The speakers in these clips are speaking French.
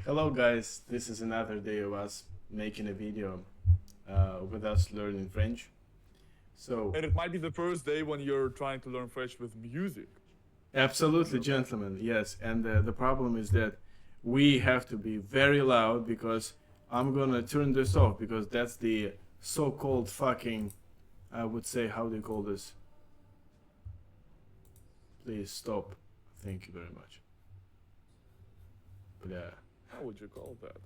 Hello guys, this is another day of us making a video with us learning French. So, And it might be the first day when you're trying to learn French with music. absolutely gentlemen, yes, and the problem is that we have to be very loud because I'm gonna turn this off because that's the so-called fucking, I would say, how do you call this? Please stop. Thank you very much. Blah. How would you call that?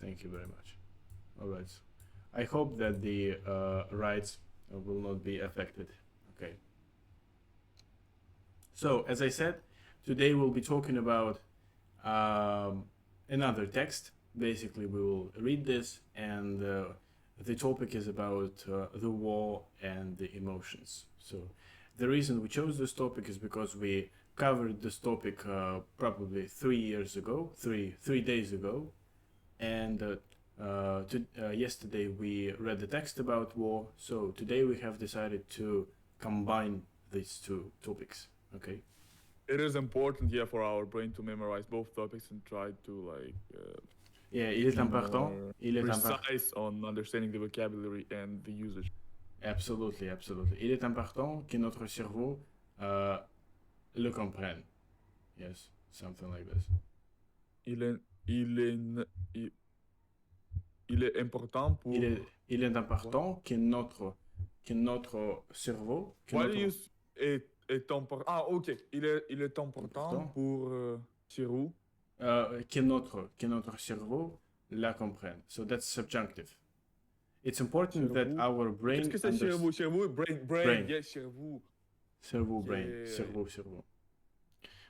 Thank you very much. All right. I hope that the rights will not be affected. Okay. So, as I said, today we'll be talking about another text. Basically, we will read this, and the topic is about the war and the emotions. So, the reason we chose this topic is because we covered this topic probably 3 years ago, three days ago, and yesterday we read the text about war. So today we have decided to combine these two topics. Okay. It is important, yeah, for our brain to memorize both topics and try to Yeah, il est be important. more Il est important. precise on understanding the vocabulary and the usage. Absolutely, absolutely. Il est important que notre cerveau le comprenne. Yes, something like this. Il est important pour. Il est important que notre cerveau. Why do you use est important? Ah, ok. Il est important pour cerveau. Que notre cerveau la comprenne. So that's subjunctive. It's important that our brain. Qu'est-ce que c'est cerveau? Cerveau, brain. Yes, cerveau. Cerveau, brain. Yeah. Cerveau.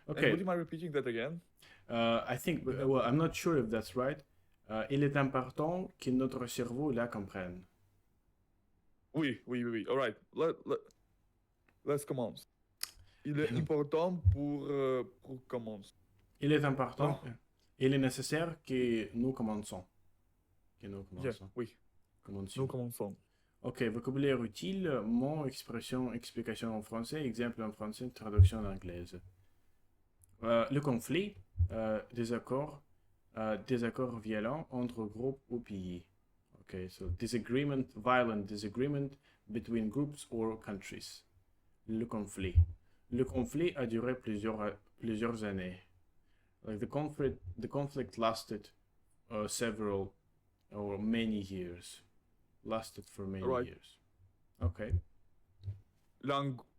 Okay. And would you mind repeating that again? I think, well, I'm not sure if that's right. Il est important que notre cerveau la comprenne. Oui. All right. Let's commence. Il est important pour commencer. Il est important. Il est nécessaire que nous commençons. Yeah, oui. Commencions. Nous commençons. Ok, vocabulaire utile, mot, expression, explication en français, exemple en français, traduction en anglaise. Le conflit, désaccord violent entre groupes ou pays. Okay, so violent disagreement between groups or countries. Le conflit. Le conflit a duré plusieurs années. Like the conflict lasted several or many years. Lasted for many years. Okay. Langoisse.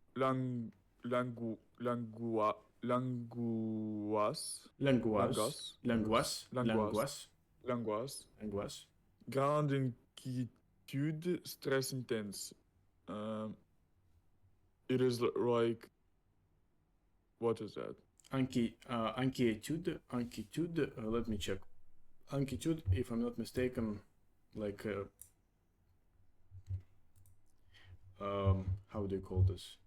Grande inquiétude, stress intense. It is like, what is that? Inquiétude, let me check. Inquiétude, if I'm not mistaken, like, how do you call this?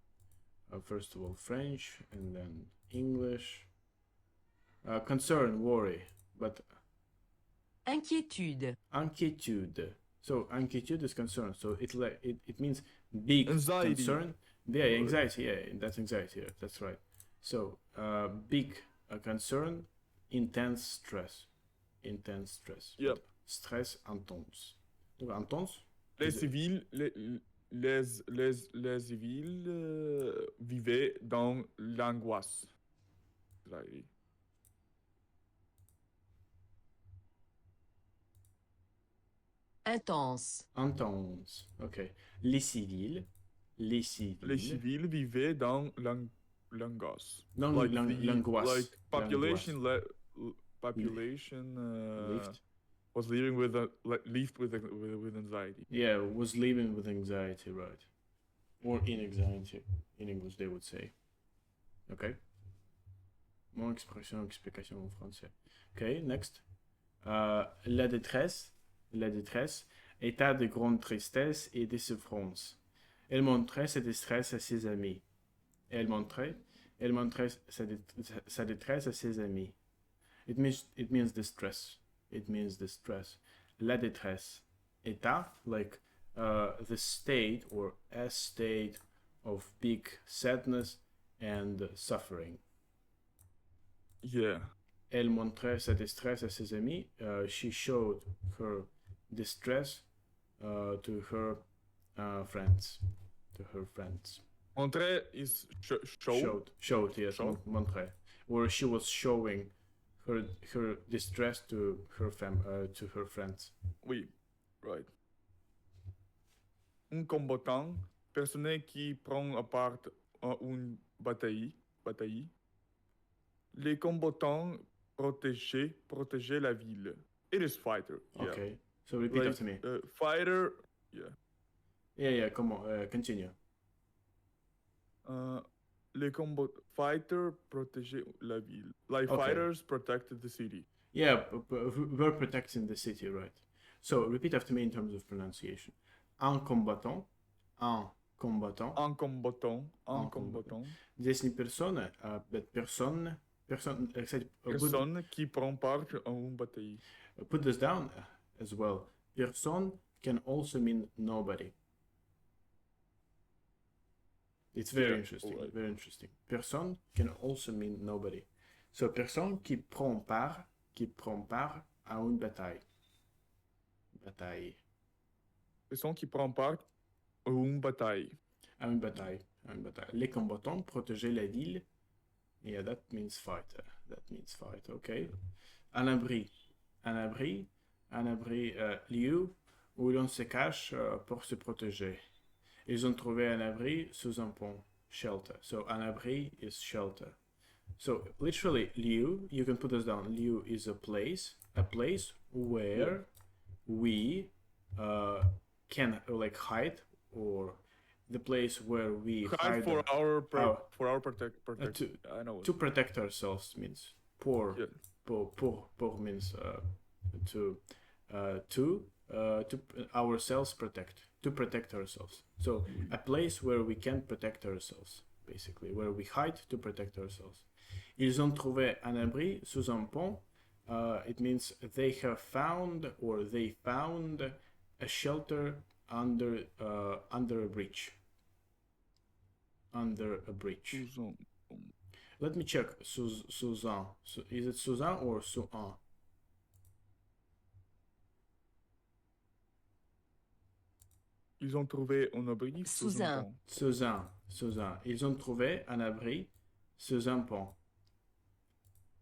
First of all, French, and then English. Concern, worry, but... Inquiétude. So, inquiétude is concern. So, it means big anxiety. Concern. Yeah, anxiety. Yeah, that's anxiety. Yeah, that's right. So, big concern, intense stress. Yep. Stress intense. Donc, intense. Les civils vivaient dans l'angoisse. Intense. Ok. Les civils vivaient dans l'angoisse. L'angoisse. Like population was living with anxiety. Yeah, was living with anxiety, right? Or in anxiety, in English they would say. Okay. Mon expression, explication en français. Okay, next. La détresse, état de grande tristesse et de souffrance. Elle montrait sa détresse à ses amis. Elle montrait sa détresse à ses amis. It means distress. La détresse. État, like the state or a state of big sadness and suffering. Yeah. Elle montrait sa détresse à ses amis. She showed her distress to her friends. To her friends. Montrer is show. Showed, yes, Show. montrer. Or she was showing her distress to her friends. Oui, right. Un combattant, personne qui prend part à une bataille. Les combattants protégeaient la ville. It is fighter. Yeah. Okay, so repeat after me. Fighter. Yeah. Yeah, come on, continue. Les fighters protégeaient la ville. Like Okay. fighters protected the city. Yeah, we're protecting the city, right? So repeat after me in terms of pronunciation. Un combattant. Здесь не persona, but person, кстати, Personne qui prend part à une bataille. put this down as well. Person can also mean nobody. It's very interesting, right. very interesting. Person can also mean nobody. So, personne qui prend part à une bataille. Personne qui prend part à une bataille. À une bataille. Les combattants protégeaient la ville. Yeah, that means fight. Okay. Un abri, lieu où l'on se cache pour se protéger. Ils ont trouvé un abri sous un pont. Shelter. So, un abri is shelter. So, literally, lieu, you can put this down. Lieu is a place where we can like hide, or the place where we hide for our protect. I know. To protect ourselves means pour means to ourselves protect, to protect ourselves. So a place where we can protect ourselves, basically, where we hide to protect ourselves. Ils ont trouvé un abri sous un pont. It means they found a shelter under a bridge. Under a bridge. Let me check. Suzanne. Is it Suzanne or Suzanne? Ils ont trouvé un abri sous un pont. Suzanne. Ils ont trouvé un abri sous un pont.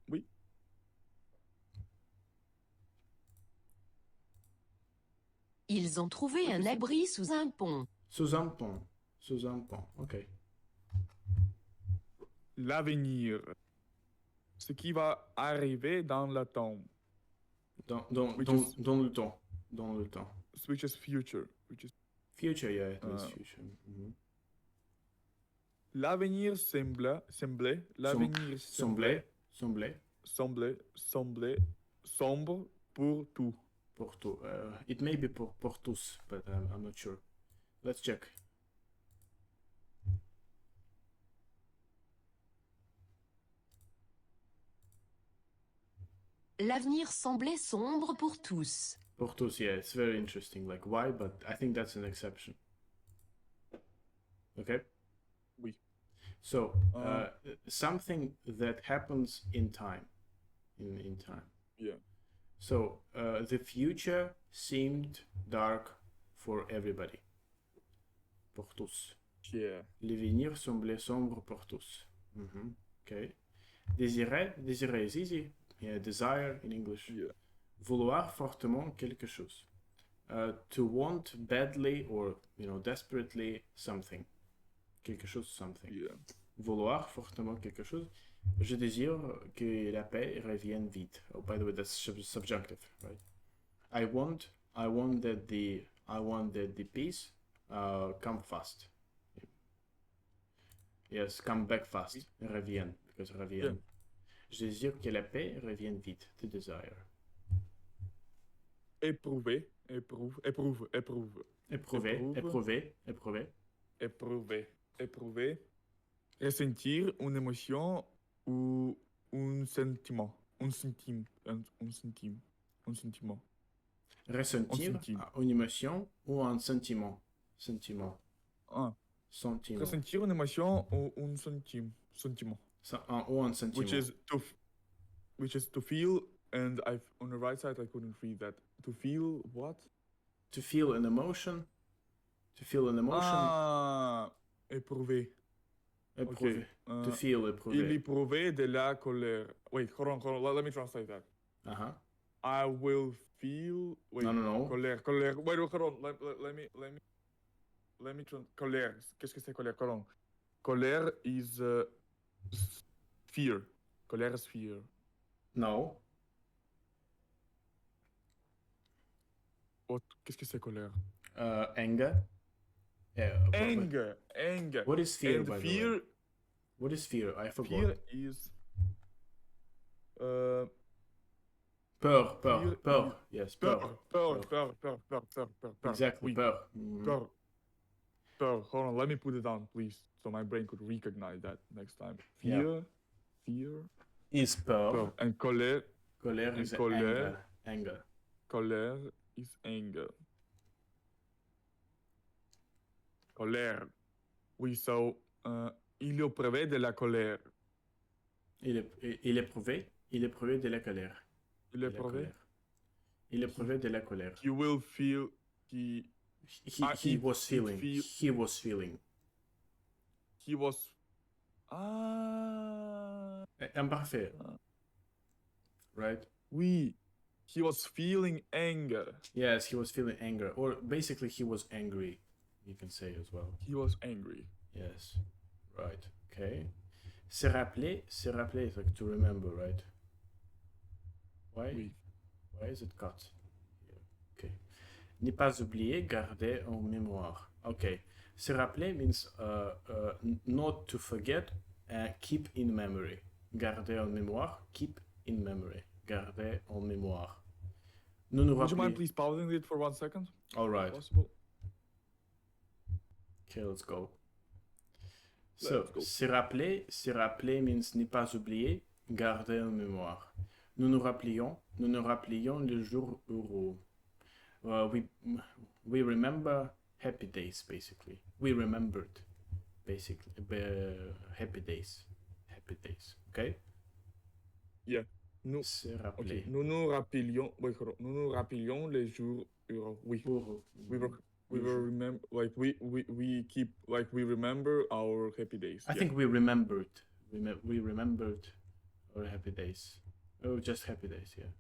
Oui. Ils ont trouvé un abri sous un pont. Sous un pont. Ok. L'avenir. Ce qui va arriver dans le temps. Dans le temps. Which is future. Future, yeah, it means future. Mm-hmm. L'avenir semblait sombre pour tout. Pour tout. It may be pour tous, but I'm not sure. Let's check. L'avenir semblait sombre pour tous. Pour tous, yeah, it's very interesting. Like, why? But I think that's an exception. Okay? Oui. So, something that happens in time. In time. Yeah. So, the future seemed dark for everybody. Pour tous. Yeah. L'avenir semblait sombre pour tous. Mm-hmm. Okay. Désirer is easy. Yeah, desire in English. Yeah. Vouloir fortement quelque chose. To want badly or, desperately something. Quelque chose, something. Yeah. Vouloir fortement quelque chose. Je désire que la paix revienne vite. Oh, by the way, that's subjunctive, right? I want that the peace come fast. Yes, come back fast. Revienne, because revienne. Yeah. Je désire que la paix revienne vite. To desire. Éprouver. Ressentir une émotion ou un sentiment. Ressentir une émotion ou un sentiment. Sentiment. Ressentir une émotion ou un sentiment. Ou un sentiment. Which is which is to feel, and on the right side I couldn't read that. To feel what? To feel an emotion. To feel an emotion. Ah, éprouver. Éprouver. Okay. To feel, Il éprouver. éprouvait de la colère. Wait, hold on. Let me translate that. Uh-huh. I will feel. Wait. No. Colère. Wait, hold on. Let me colère. Qu'est-ce que c'est colère? Hold on. Colère is fear. Colère is fear. No. What? Qu'est-ce que c'est colère? Anger. Yeah. Anger. What is fear, And by the fear. way? What is fear? I forgot. Fear is. Peur. Yes, peur. Peur. Exactly, Oui. peur. Mhm. Peur. Hold on, let me put it down, please, so my brain could recognize that next time. Yeah. Fear. Is peur. And colère. Colère And is colère. anger. Colère is anger. Colère. Oui, so, il éprouvait de la colère. Il éprouvait de la colère. Il éprouvait. Il éprouvait de la colère. You will feel. He was feeling. He was feeling. He was. Ah. Imparfait. Right? Oui. He was feeling anger. Yes, he was feeling anger. Or basically he was angry. You can say as well. He was angry. Yes. Right. Okay. Se rappeler is like to remember, right? Why? Oui. Why is it cut? Yeah. Okay. Ne pas oublier, garder en mémoire. Okay. Se rappeler means not to forget and keep in memory. Garder en mémoire, keep in memory. Garder en mémoire. Nous nous Would you mind rappeler. please pausing it for 1 second? All right. Possible? Okay, let's go. Let's So, go. se rappeler means ne pas oublier, garder en mémoire. Nous nous rappelions le jour heureux. We remember happy days, basically. We remembered, basically, happy days. Happy days, okay? Yeah. Nous, Se rappeler. okay. Nous nous rappelions. Wait, hold on. Nous nous rappelions les jours heureux. Oui. Heureux. We were remember, like we keep, like we remember our happy days. I think we remembered. We remembered our happy days. Oh, just happy days, yeah.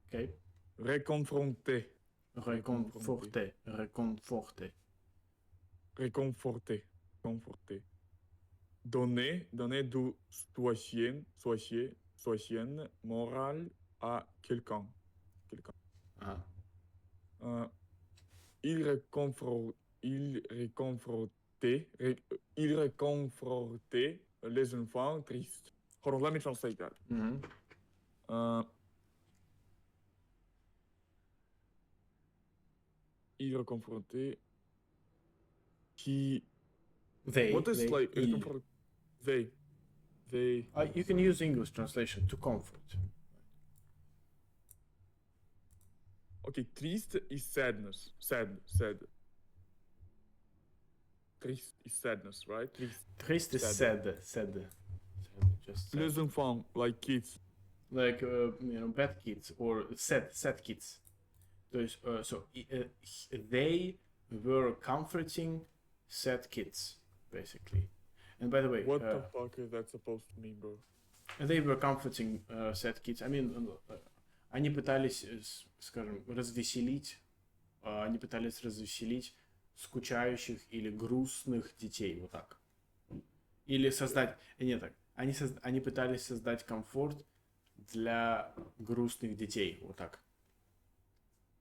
Okay. Réconforter. Conforter. Donner du soutien moral à quelqu'un. Ah. Il réconfortait les enfants tristes. Hold on, let me translate that. Mhm. Il réconfortait. They. What is they, like il. réconfort? They. You can use English translation to comfort. Okay, triste is sadness. Sad. Triste is sadness, right? Triste is sad. Just sad. Les enfants, like kids. Like bad kids or sad kids. They were comforting sad kids, basically. And by the way, What the fuck is that supposed to mean, bro? they were comforting sad kids. I mean, они пытались, скажем, развеселить скучающих или грустных детей, вот так. Или создать, нет, так, они пытались создать комфорт для грустных детей, вот так.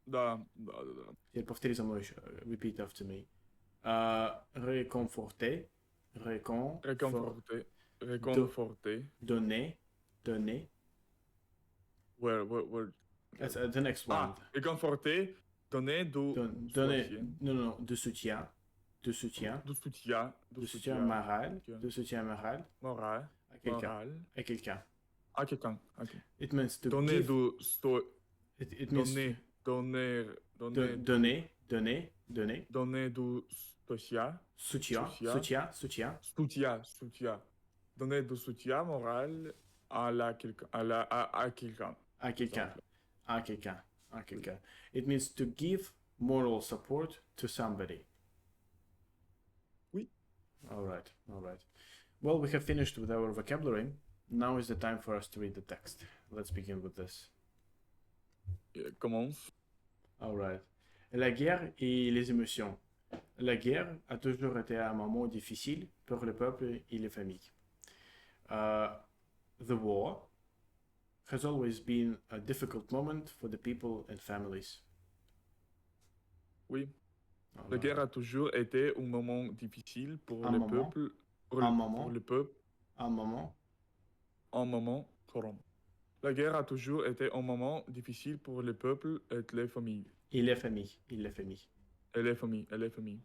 Да. Теперь повтори за мной еще, repeat after me. Réconforter. Donner. Where? That's the next one. Réconforter, donner du soutien. Du soutien. Du soutien moral. Moral. À quelqu'un. Okay. It means to Donner give. It means donner du soutien. Donner du soutien moral à quelqu'un. À quelqu'un. À quelqu'un. À quelqu'un. It means to give moral support to somebody. Oui. All right. All right. Well, we have finished with our vocabulary. Now is the time for us to read the text. Let's begin with this. Commence. All right. La guerre et les émotions. La guerre a toujours été un moment difficile pour le peuple et les familles. The war has always been a difficult moment for the people and families. Oui. All La right. guerre a toujours été un moment difficile pour Un le moment. peuple. Un moment. Pour le peuple. Un moment. Un moment. Couramment. La guerre a toujours été un moment difficile pour le peuple et les familles. Et les familles. Et les familles. Et les familles. Et les familles.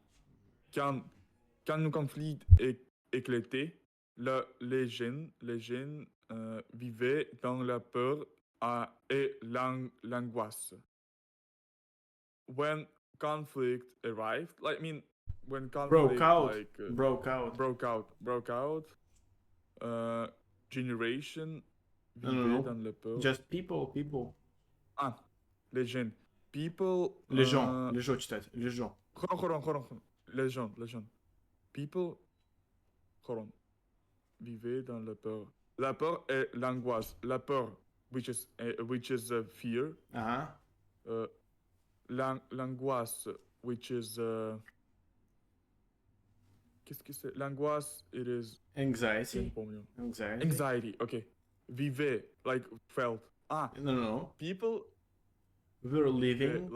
Quand le conflit éclatait, les jeunes vivaient dans la peur et l'angoisse. When conflict arrived, when conflict broke out, generation vivait dans la peur. Just people. Ah, les jeunes. People. Les gens, читать. Les gens. Les gens. People. Vivaient dans la peur. La peur et l'angoisse. La peur, which is fear. L'angoisse, which is qu'est-ce que c'est? L'angoisse, it is Anxiety. Anxiety. Okay. Vivait, like felt. No. People were living.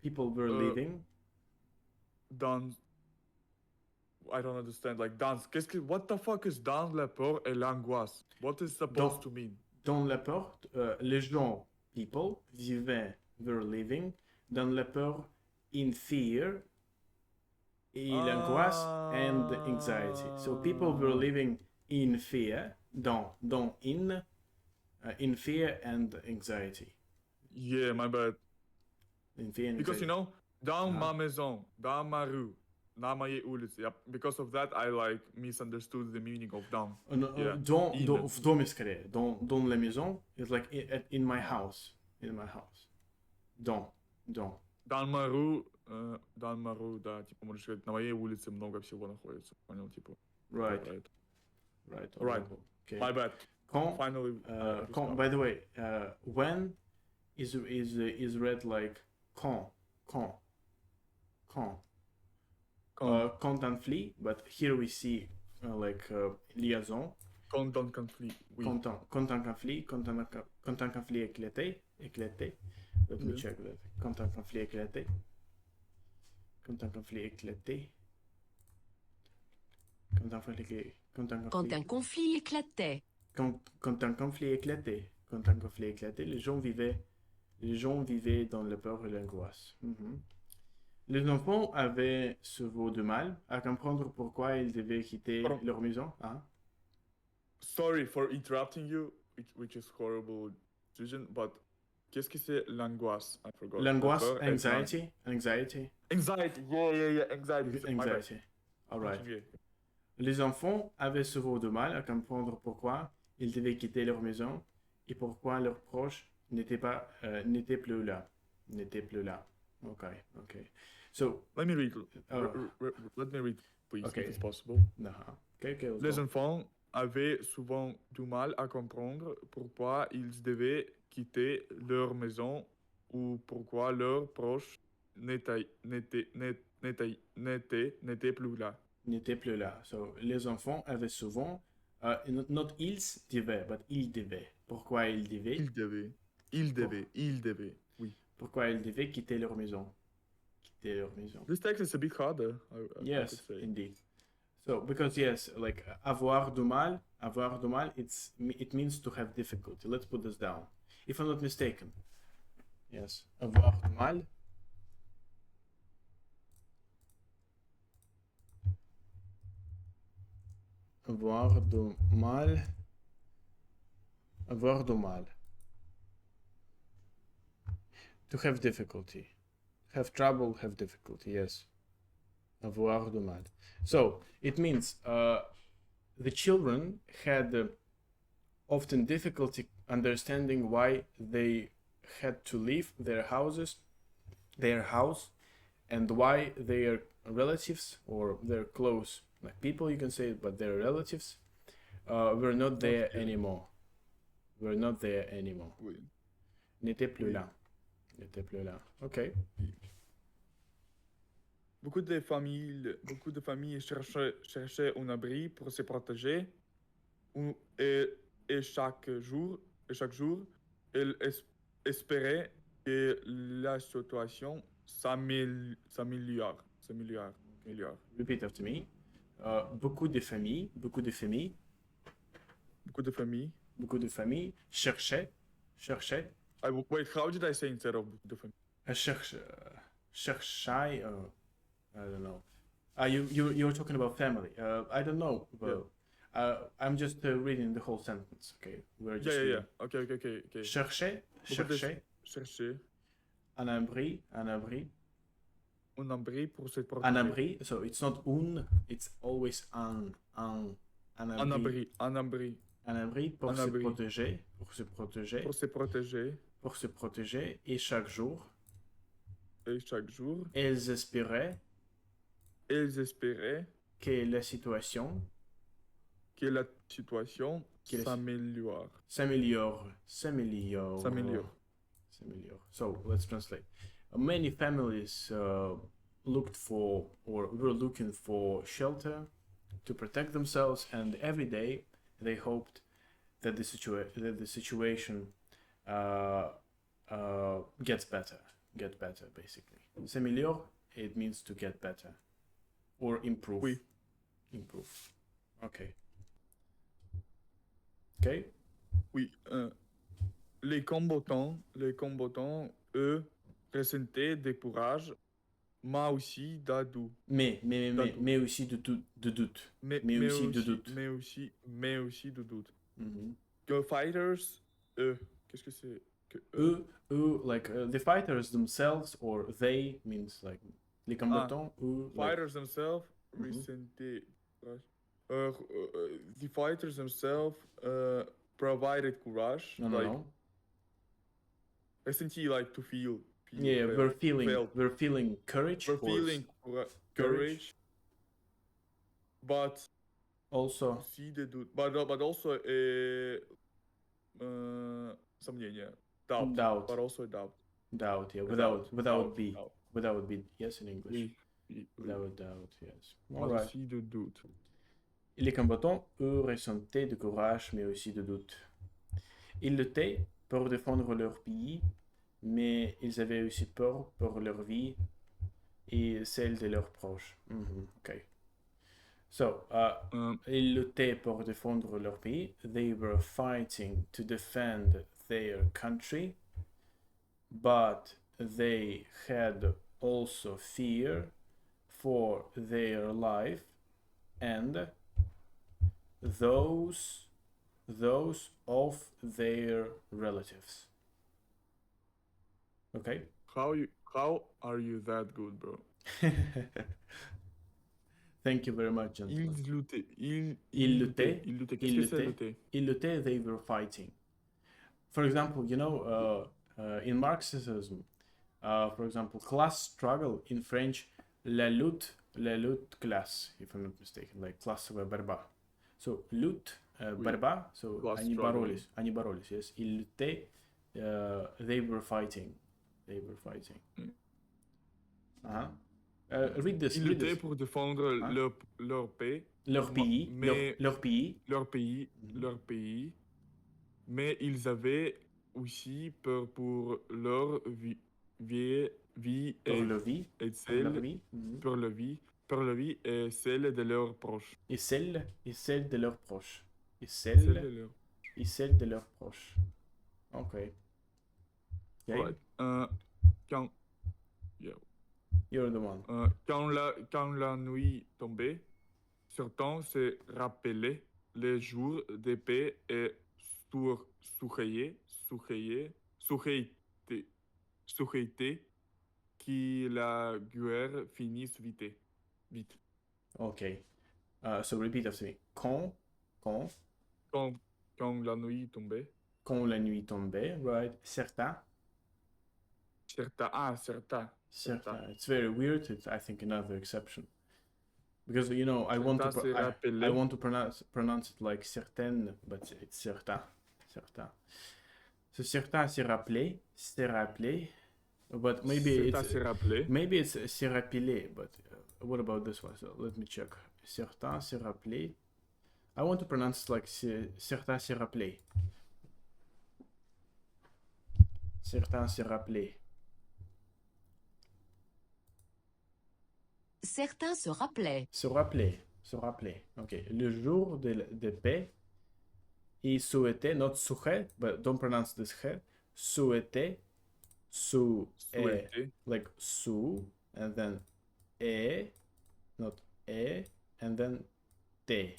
People were living. Dans. I don't understand. Like dans. What the fuck is dans la peur et l'angoisse? What is supposed to mean? Dans la peur, les gens, people, vivaient, were living, dans la peur, in fear, et l'angoisse, and anxiety. So people were living in fear, in fear and anxiety. Yeah, my bad. In fear and because anxiety. Dans ma maison, dans ma rue, na mojej ulicy. Because of that, I misunderstood the meaning of dans. В доме скорее. Dans la maison is like in my house. In my house. Dans. Dans ma rue, да, типа, можно сказать, на моей улице много всего находится. Понял, типа. Right. Okay. My bad. Finally. By the way, when is read like quand. Quand un conflit, but here we see liaison. Quand un conflit, oui. Quand un conflit éclaté. Let me check that. Quand un conflit éclaté. Quand un conflit éclatait. Quand un conflit éclatait, les gens vivaient dans la peur et l'angoisse. Les enfants avaient souvent du mal à comprendre pourquoi ils devaient quitter leur maison. Sorry for interrupting you, which is horrible decision, but qu'est-ce que c'est l'angoisse? I forgot. L'angoisse, anxiety. Anxiety, yeah, anxiety. All right. Les enfants avaient souvent du mal à comprendre pourquoi ils devaient quitter leur maison et pourquoi leurs proches n'étaient plus là. Okay. So let me read. Let me read, please, okay. if it's possible. Okay, Les enfants avaient souvent du mal à comprendre pourquoi ils devaient quitter leur maison ou pourquoi leurs proches n'étaient plus là. So les enfants avaient souvent not ils devaient, but ils devaient. Pourquoi ils devaient? Ils devaient. Oui. Pourquoi ils devaient quitter leur maison? This text is a bit harder. Yes, I could say. indeed. So because yes, like avoir du mal, it means to have difficulty. Let's put this down. If I'm not mistaken. Yes, avoir du mal. Avoir du mal. To have difficulty. Have trouble, have difficulty, yes. Avoir du mal. So, it means the children had often difficulty understanding why they had to leave their house, and why their relatives or their close like people, you can say, but their relatives were not there anymore. Were not there anymore. Oui. N'étaient plus Oui. là. N'étaient plus là. Ok. Beaucoup de familles cherchaient un abri pour se protéger et chaque jour, elles espéraient que la situation s'améliore. Repeat after me. Beaucoup de familles Beaucoup de familles. cherchaient. Wait, how did I say instead of beaucoup de familles? Cherchaient. I don't know. You're talking about family. I don't know. But, I'm just reading the whole sentence. Okay, we're just Yeah. Okay. Cherchaient. Chercher Un abri. un abri pour se protéger. Un abri. So it's not un. It's always un abri. Un abri. Un abri pour Un se abri. protéger. Pour se protéger. Et chaque jour, elles espéraient que la situation que la situation Que la- s'améliore. s'améliore. So let's translate. Many families looked for or were looking for shelter to protect themselves, and every day they hoped that the situation gets better. Basically. S'améliore, it means to get better or improve. Oui. Improve. Okay. Oui. Les combattants, eux, ressentaient des courage, mais aussi d'adou. Mais aussi de doute. Mais aussi de doute. Mhm. Que fighters, qu'est-ce que c'est? Que Like the fighters themselves, or they means like les combattants, fighters themselves Mhm. ressentaient courage. The fighters themselves provided courage. No. Ressenti, like to feel. Yeah, felt. we're feeling courage. We're feeling courage, but Also, aussi des doutes. But also doubt. But also doubt. doubt. Yeah, Doubt. without be. Yes, in English. Oui. Without doubt. Yes. But All right. aussi de doute. Et les combattants, eux, ressentaient de courage, mais aussi de doute. Ils luttaient pour défendre leur pays, mais ils avaient aussi peur pour leur vie et celle de leurs proches. Okay. So, ils luttaient pour défendre leur pays. They were fighting to defend their country, but they had also fear for their life and those of their relatives. Okay? How are you that good, bro? Thank you very much, gentlemen. Ils luttaient. Ils luttaient. Qu'est-ce que c'est lutter? Ils luttaient, they were fighting. For example, in Marxism, for example, class struggle in French, la lutte classe, if I'm not mistaken, like классовая борьба. So, lutte, борьба, so они боролись, yes. Ils luttaient, they were fighting. Read this. Ils luttaient pour défendre leur pays. Leur pays. Mais ils avaient aussi peur pour leur vie et celle de leurs proches. Et celle de leurs proches. Ok. Right. You're the one. Quand la nuit tombait, certains se rappelaient les jours de paix et souhaitaient que la guerre finisse vite. Ok. So repeat after me. Quand Quand, quand la nuit tombait. quand la nuit tombait, right? Certain. Certain. Certain. It's very weird. It's, I think, another exception. Because, you know, I want to, Certain se I rappelait. want to pronounce it like certain, but it's certain. Certain. So certain s'est rappelé, but maybe Certain se rappelait. maybe it's s'est rappelé, but what about this one? So let me check. Certain s'est rappelé. I want to pronounce it like certain s'est rappelé. Certain s'est rappelé. Certains se rappelaient. Se rappeler. Se rappeler. Ok. Le jour de paix, il souhaitait, not souhait, but don't pronounce this he, souhaitait, Souhaitait. like sou, and then not and then te.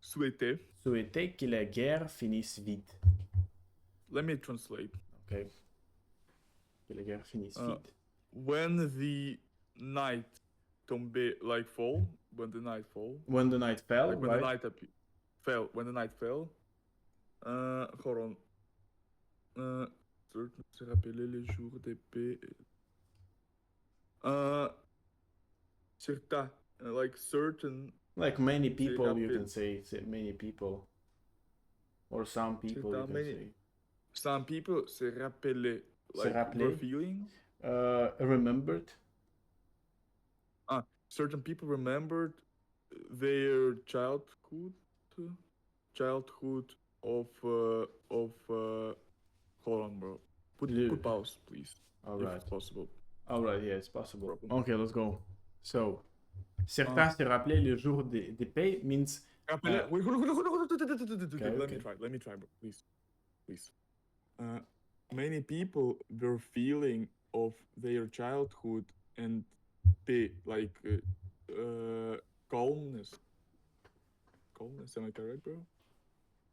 Souhaitait. Souhaitait que la guerre finisse vite. Let me translate. Ok. Que la guerre finisse vite. When the night tombait, like fall, when the night fall. When the night fell, Like when right? the night fell. When the night fell. Hold on. Se rappeler les jours d'épée. Certain. Like certain. Like many people, you rappelé. can say many people. Or some people, you can say. Some people se rappelaient. Se Like rappeler. were feeling. Remembered. Certain people remembered their childhood of hold on, bro. Put pause, please. All if right. it's possible. All right, yeah, it's possible. Problem. Okay, let's go. So, certains se rappelaient le jour des paix means. Wait, okay. Let me try, bro. Please. Many people were feeling of their childhood and paix, like calmness. Calmness, am I correct, bro?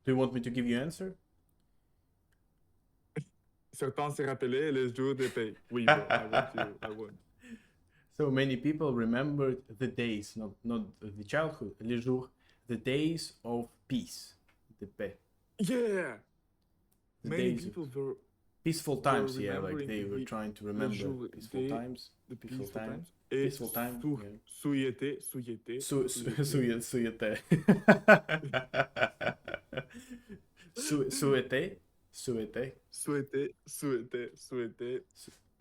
Do you want me to give you answer? Certains se rappelaient les jours de paix. Oui, bro. I want. So many people remembered the days, not the childhood, les jours, the days of peace, de paix. Yeah. The Many days people of were peaceful times, yeah, like they were the trying to remember jour peaceful des- times. the Peaceful peaceful time. times. Et Peaceful time. Yeah. souhaitait. Souhaitait. Souhaitait.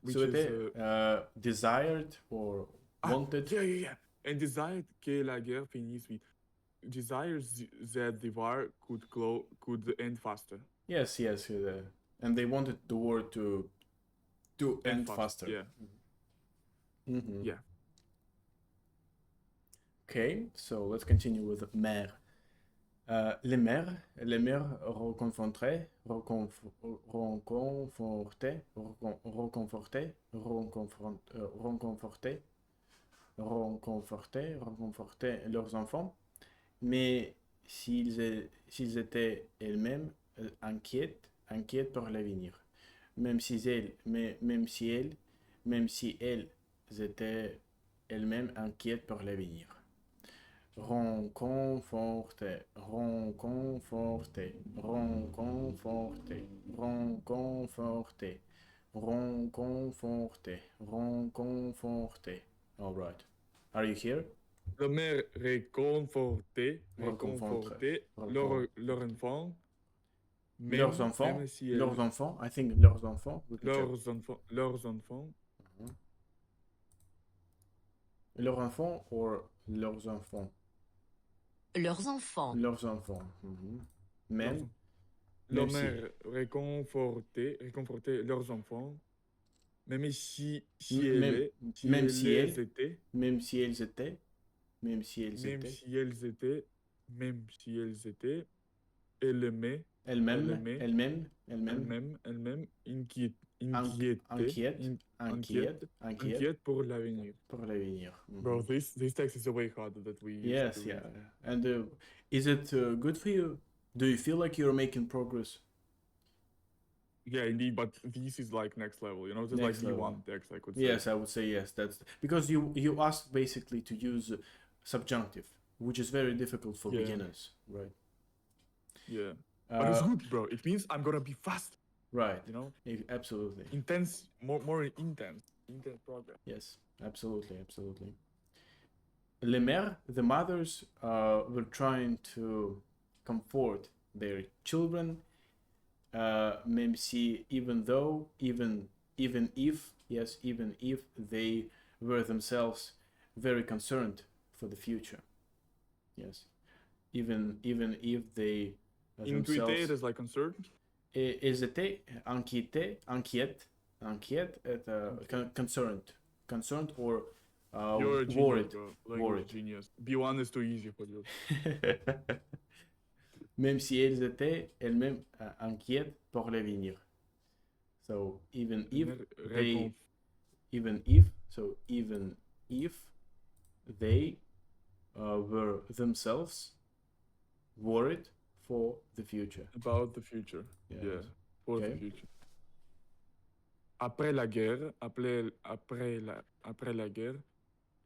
Which Souhaitait, is desired or wanted. Yeah. And desired que la guerre finisse vite. Desires that the war could end faster. Yes, and they wanted the war to end faster. Yeah. Mm-hmm. Yeah. Okay, so let's continue with mère. Les mères reconfortaient, leurs enfants, mais s'ils étaient elles-mêmes inquiètes pour l'avenir, même si elles étaient elles-mêmes inquiètes pour l'avenir. Reconforter. All right. Are you here? La mère réconfortait leurs enfants. Leurs enfants. Même si Leurs enfants. I think leurs enfants. Leurs enfants. Leurs enfants or leurs enfants? Leurs enfants. Leurs enfants. Mm-hmm. Même. La Même mère réconfortait leurs enfants. Même si elles étaient. Elles-mêmes. Inquiètes pour l'avenir. Mm-hmm. Bro, this text is way harder that we used Yes, to yeah. read. And is it good for you? Do you feel like you're making progress? Yeah, indeed, but this is like next level, you know, just Next like level. B1 text, I could say. Yes, I would say yes. That's because you asked basically to use subjunctive. which is very difficult for Yeah. beginners, right? Yeah. But it's Uh, good, bro. It means I'm gonna be fast. right. You know, Absolutely. intense, more intense progress. Yes, absolutely, absolutely. Les mères, the mothers, were trying to comfort their children, même si, even if they were themselves very concerned for the future. Yes, even if they Inquiété themselves. is like concerned. Ils étaient inquiète, это concerned or You're a genius, worried. bro. Like Worried. genius. B1 is too easy for you. Même si elles étaient elles-mêmes inquiètes pour l'avenir. So even if they, even if they were themselves worried for the future. About the future. Yes. Yeah. For Okay. the future. Après la guerre, après la guerre,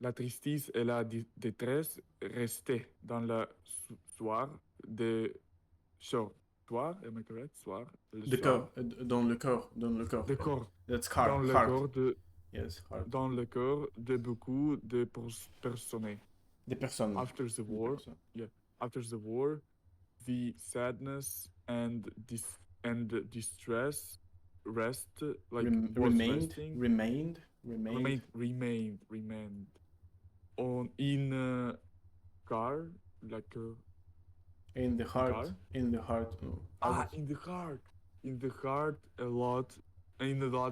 la tristesse et la détresse restaient dans le soir de soir, am I correct? Soir. Le cœur, dans le corps. Le corps. That's Dans le heart. corps de. Yes, heart. Dans le corps de beaucoup de personnes. Des personnes. After the war, after the war, the sadness and distress remained on in car, like in the heart. car? In the heart. In the heart, a lot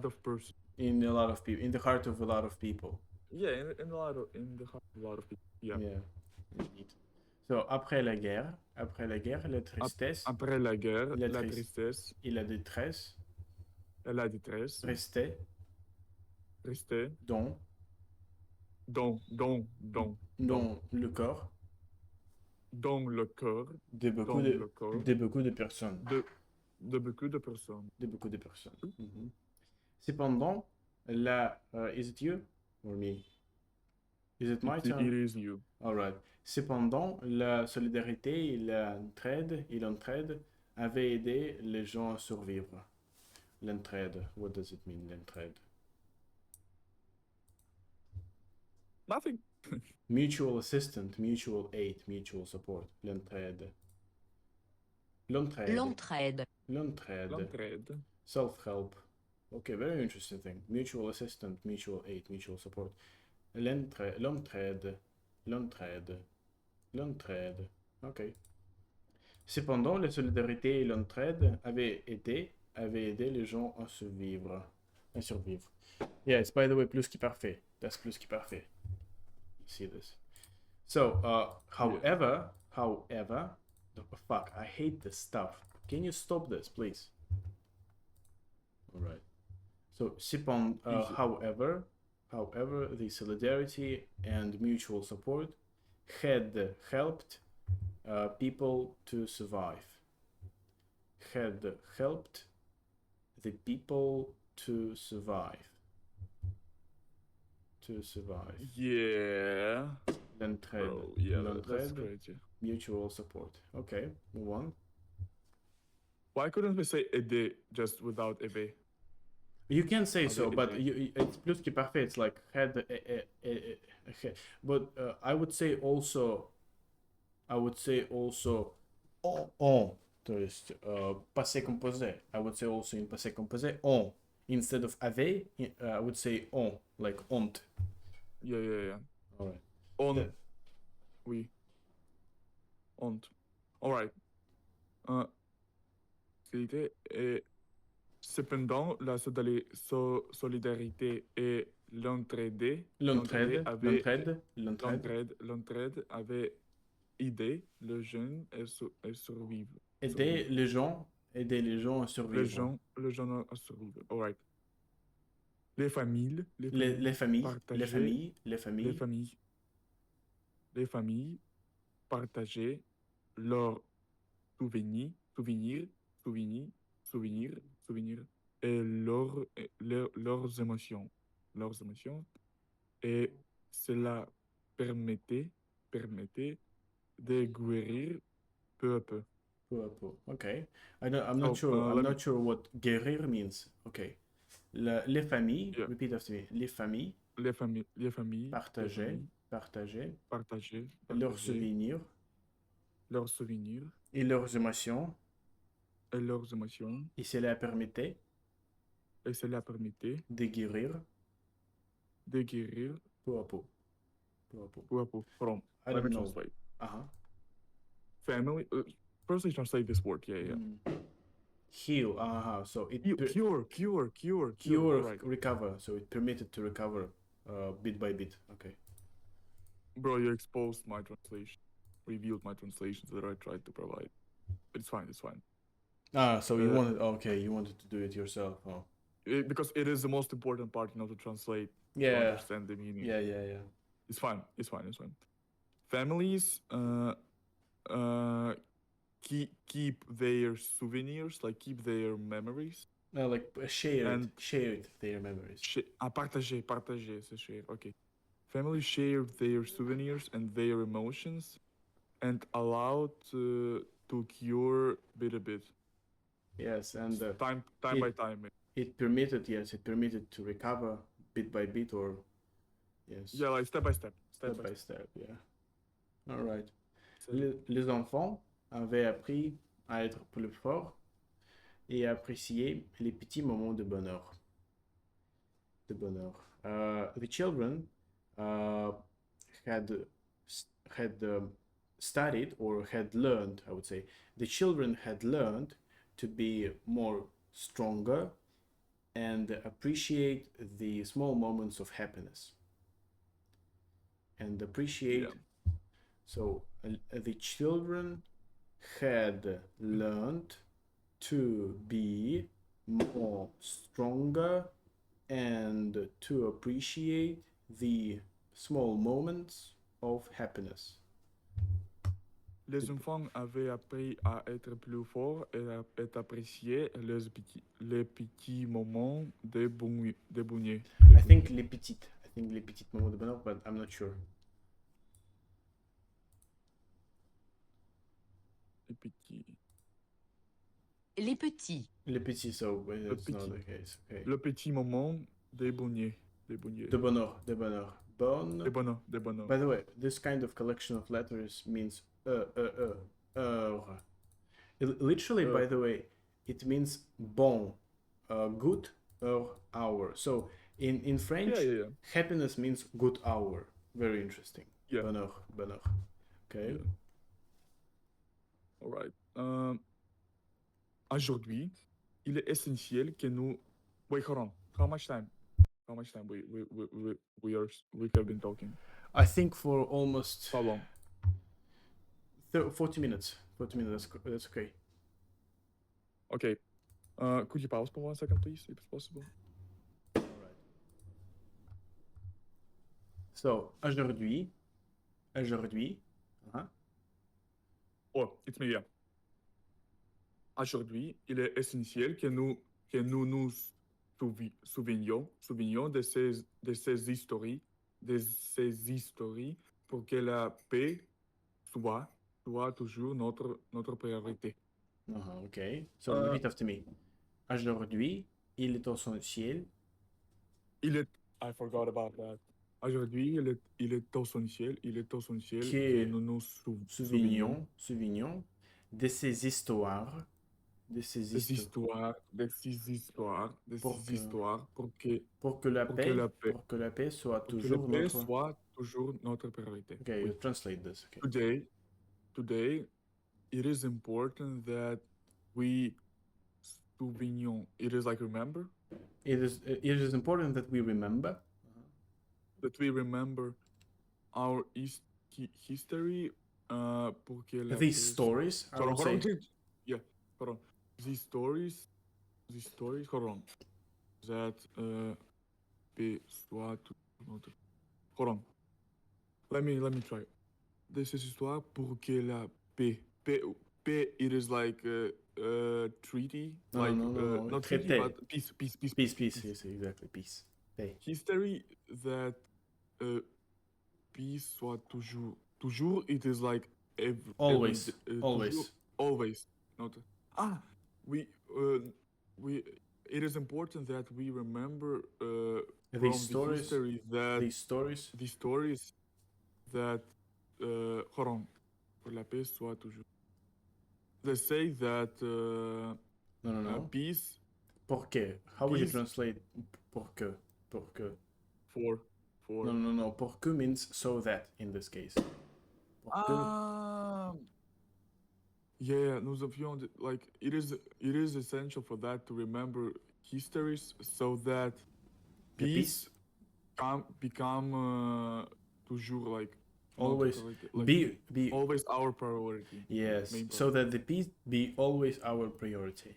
of persons. In a lot of people. In the heart of a lot of people. Yeah, in the heart of a lot of people. Yeah. Indeed. So après la guerre, la tristesse. Après la guerre, la tristesse et la détresse. Restait. Dans le corps. Dans le corps. De beaucoup de personnes. De beaucoup de personnes. Mm-hmm. Cependant, is it you or me? Is it my turn? It is you. All right. Cependant, la solidarité et l'entraide avaient aidé les gens à survivre. L'entraide, what does it mean, l'entraide? Nothing. Mutual assistance, mutual aid, mutual support. L'entraide. Self-help. Okay, very interesting thing. Mutual assistance, mutual aid, mutual support. L'entraide. Ok. Cependant, la solidarité et l'entraide avaient aidé les gens à survivre. Yes, by the way, plus que parfait. That's plus que parfait. See this. So, however, fuck, I hate this stuff. Can you stop this, please? All right. So, however, the solidarity and mutual support had helped people to survive. Had helped the people to survive. Yeah. L'entraide. Bro, yeah, that's great. Yeah. Mutual support. Okay, move on. Why couldn't we say aider just without aider? You can say so, but it's plus que parfait. It's like had. But I would say also. On. То есть passé composé. I would say also in passé composé on. Instead of avait, I would say on, like ont. Yeah. All right. On. Oui. On. All right. Cependant, la solidarité et l'entraide avaient aidé les jeunes à survivre. Aider les gens à survivre. Les gens à survivre. All right. Les familles partageaient leurs souvenirs et leurs émotions. Et cela permettait de guérir peu à peu. Peu à peu. Okay. I'm not So, sure. I'm let me, not sure what guérir means. Okay. Les familles. yeah, Repeat after me. Les familles. les familles Partager. Partager. partager, Leurs partager souvenirs leurs souvenirs et leurs émotions. et leurs émotions, Et cela permettait et cela permettait de guérir de guérir peu à peu. Peu à peu. peu à peu. Hold on, I let don't me know. translate. Uh-huh. Family, firstly translate this word, yeah. Heal. Uh-huh. So it Cure, all right. recover. So it permitted to recover bit by bit. Okay. Bro, you exposed my translation, revealed my translations that I tried to provide. But it's fine. So you Uh, wanted to do it yourself. Oh. Because it is the most important part, to translate, to Yeah. understand the meaning. Yeah. It's fine. Families keep their souvenirs, like keep their memories. No, like shared And their memories. Partager, c'est share. Okay. Families share their souvenirs and their emotions and allowed to cure bit a bit. Yes, and time by time. It permitted to recover bit by bit, or yes. Yeah, like step by step. Step by step, yeah. All right. Les enfants avaient appris à être plus forts et à apprécier les petits moments de bonheur. The children had studied, or had learned, I would say, the children had learned to be more stronger and appreciate the small moments of happiness. And appreciate. Yeah. So the children had learned to be more stronger and to appreciate the small moments of happiness. Les enfants avaient appris à être plus forts et à apprécier les petits moments de bonheur. I think les petits moments de bonheur, but I'm not sure. Les petits. Les petits, so it's not the case. Okay. Le petit moment de bonheur. De bonheur. De bonheur. By the way, this kind of collection of letters means literally, by the way, it means bon, good, hour. So in French, happiness means good hour. Very interesting. Yeah. Bonheur. Okay. Yeah. All right. Aujourd'hui, il est essentiel que nous. Wait, hold on. How much time we have been talking? I think for almost. How long? 40 minutes. 40 minutes. That's okay. Okay. Could you pause for 1 second, please, if it's possible? All right. So aujourd'hui. Oh, it's me, yeah. Aujourd'hui, il est essentiel que nous nous souvenions de ces histoires pour que la paix soit toujours notre priorité. Okay. So repeat after me. Aujourd'hui, il est essentiel. I forgot about that. Aujourd'hui, il est essentiel que nous nous souvenions de ces histoires. Pour que la paix soit toujours notre priorité. Okay, you translate this. Okay. Today, it is important that we souvenions. It is like remember. It is important that we remember. That we remember our history. Pour que la These stories. Hold on. Yeah. Hold on. These stories. Hold on. That hold on. Let me try. This is histoire pour que la paix. It is like treaty. No. Not treaty, but peace. Yes, exactly. Peace. Paix. History that peace soit toujours. It is like Always, toujours, always. always. Not we we. It is important that we remember from These the stories, history that these stories. the stories that hold on, pour la paix soit toujours. They say that No, no, no. peace Porque. How would you peace translate porque? Porque. for No, no, no. Porque means so that in this case. Porque. Yeah, nous avions like it is essential for that to remember histories so that The peace can become toujours like always like, be always our priority. yes, main so priority. that the peace be always our priority.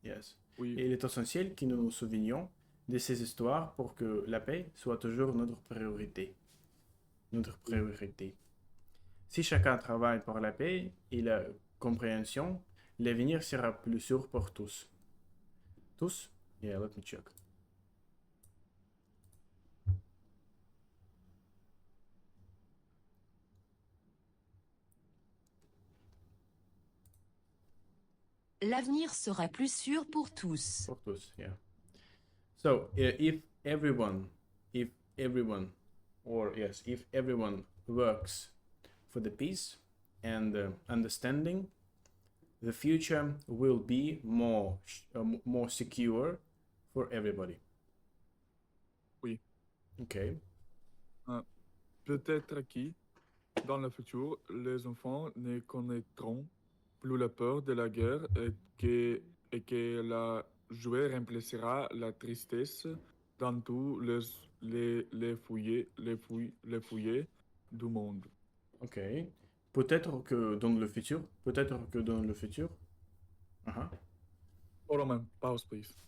Yes. Oui. Et il est essentiel que nous nous souvenions de ces histoires pour que la paix soit toujours notre priorité. Notre priorité. Si chacun travaille pour la paix et la compréhension, l'avenir sera plus sûr pour tous. Tous? Yeah, let me check. L'avenir sera plus sûr pour tous. For tous, yeah. So, if everyone, works for the peace and understanding, the future will be more secure for everybody. Oui. Okay. Peut-être que dans le futur, les enfants ne connaîtront plus la peur de la guerre et que la joie remplacera la tristesse dans tous les foyers du monde. Ok. Peut-être que dans le futur. Hold on, man. Pause, please.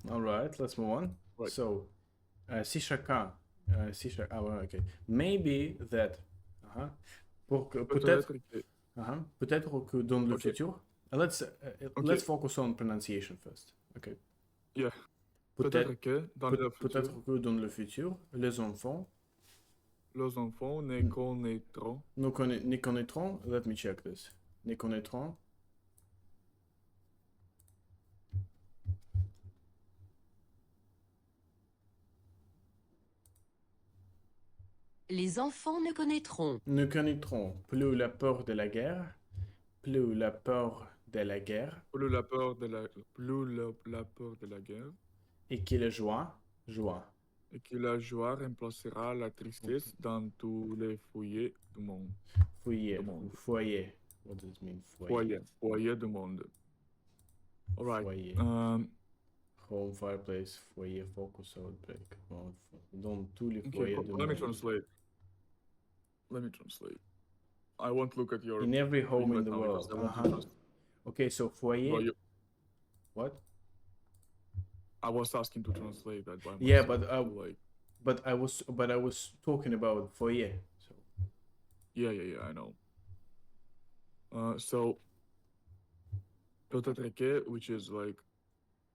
All right, let's move on. Right. So, si chacun, okay. Maybe that, peut-être que dans le futur, let's focus on pronunciation first. Okay. Yeah. Peut-être que dans le futur, peut-être que dans le futur, les enfants ne connaîtront. Ne connaîtront. Let me check this. Ne connaîtront. Les enfants ne connaîtront. Ne connaîtront plus la peur de la guerre. Plus la peur de la guerre. Plus la peur de la guerre. Et que la joie. Et que la joie remplacera la tristesse dans tous les foyers du monde. Foyer. What does it mean? Foyer du monde. All right. Foyer. Home, fireplace, foyer, focus, outbreak. Dans tous les foyers du monde. Let me translate. I won't look at your... In every home in the world. Okay, so foyer... What? I was asking to translate that by myself. Yeah, but I was talking about foyer. So. Yeah, I know. So peut-être que, which is like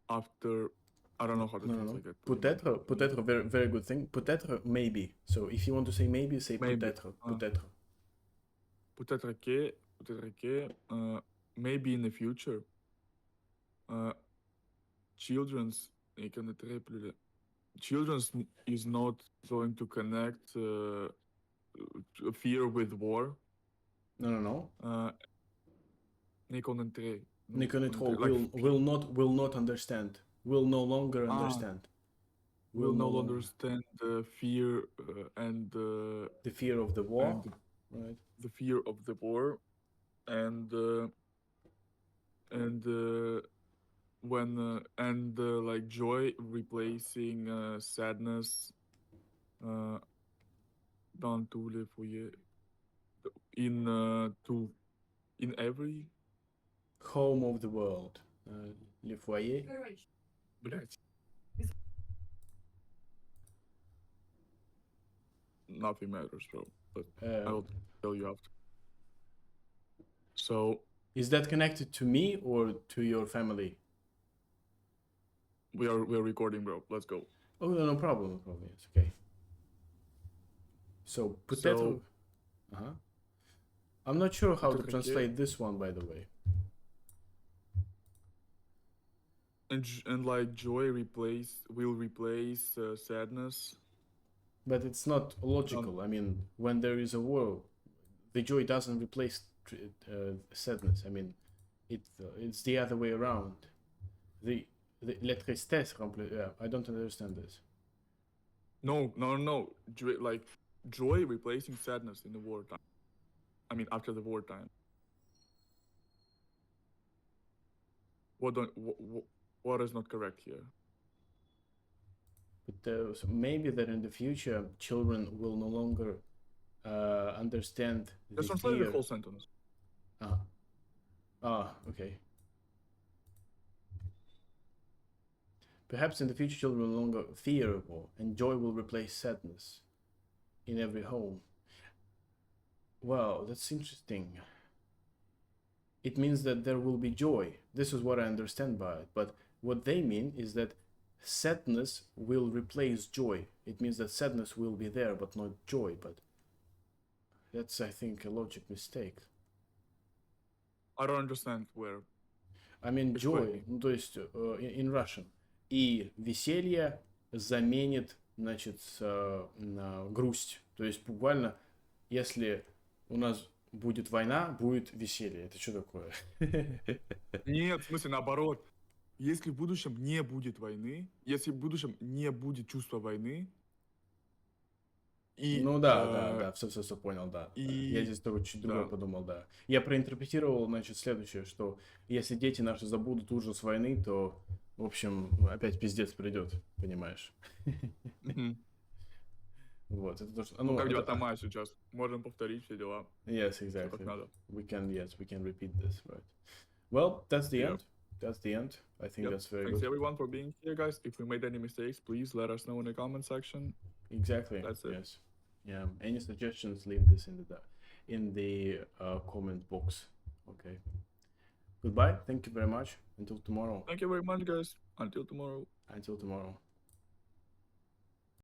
after, I don't know how to translate it. Peut-être, very, very good thing. Peut-être, maybe. So if you want to say maybe, say maybe. Peut-être. Peut-être que, maybe in the future, children's is not going to connect fear with war. No. Ne connaîtront. Will not understand. Will no longer understand. Will no longer understand the fear and the fear of the war. Right. The fear of the war, and when like joy replacing sadness dans tous les foyers in every home of the world. Les foyers. Nothing matters, bro. But I'll tell you after. So, is that connected to me or to your family? We are recording, bro. Let's go. Oh, no problem. It's okay. So, peut-être... Uh-huh. I'm not sure how to Peut-être translate this one, by the way. And like joy will replace sadness. But it's not logical. I mean, when there is a war, the joy doesn't replace sadness. I mean, it's the other way around. La tristesse I don't understand this. No. Like joy replacing sadness in the wartime. I mean, after the wartime. What is not correct here? But so maybe that in the future, children will no longer understand Let's the translate fear. the whole sentence. Okay. Perhaps in the future, children will no longer fear war, and joy will replace sadness in every home. Wow, that's interesting. It means that there will be joy. This is what I understand by it. But what they mean is that sadness will replace joy. It means that sadness will be there, but not joy. But that's, I think, a logic mistake. I don't understand where. I mean, joy, то есть in Russian. И веселье заменит, значит, грусть. То есть буквально, если у нас будет война, будет веселье. Это что такое? Нет, в смысле наоборот. Если в будущем не будет войны, если в будущем не будет чувства войны, и... Ну да, все понял, да. Я здесь тоже чуть другое подумал, да. Я проинтерпретировал, значит, следующее, что если дети наши забудут ужас войны, то, в общем, опять пиздец придет, понимаешь? Вот, это то, что... Ну, как 9 мая сейчас. Можем повторить все дела. Yes, exactly. We can repeat this, right? Well, that's the end. That's the end. I think that's very good. Thanks everyone for being here, guys. If we made any mistakes, please let us know in the comment section. Exactly. That's it. Yes. Yeah. Any suggestions? Leave this in the comment box. Okay. Goodbye. Thank you very much. Until tomorrow. Thank you very much, guys. Until tomorrow. Until tomorrow.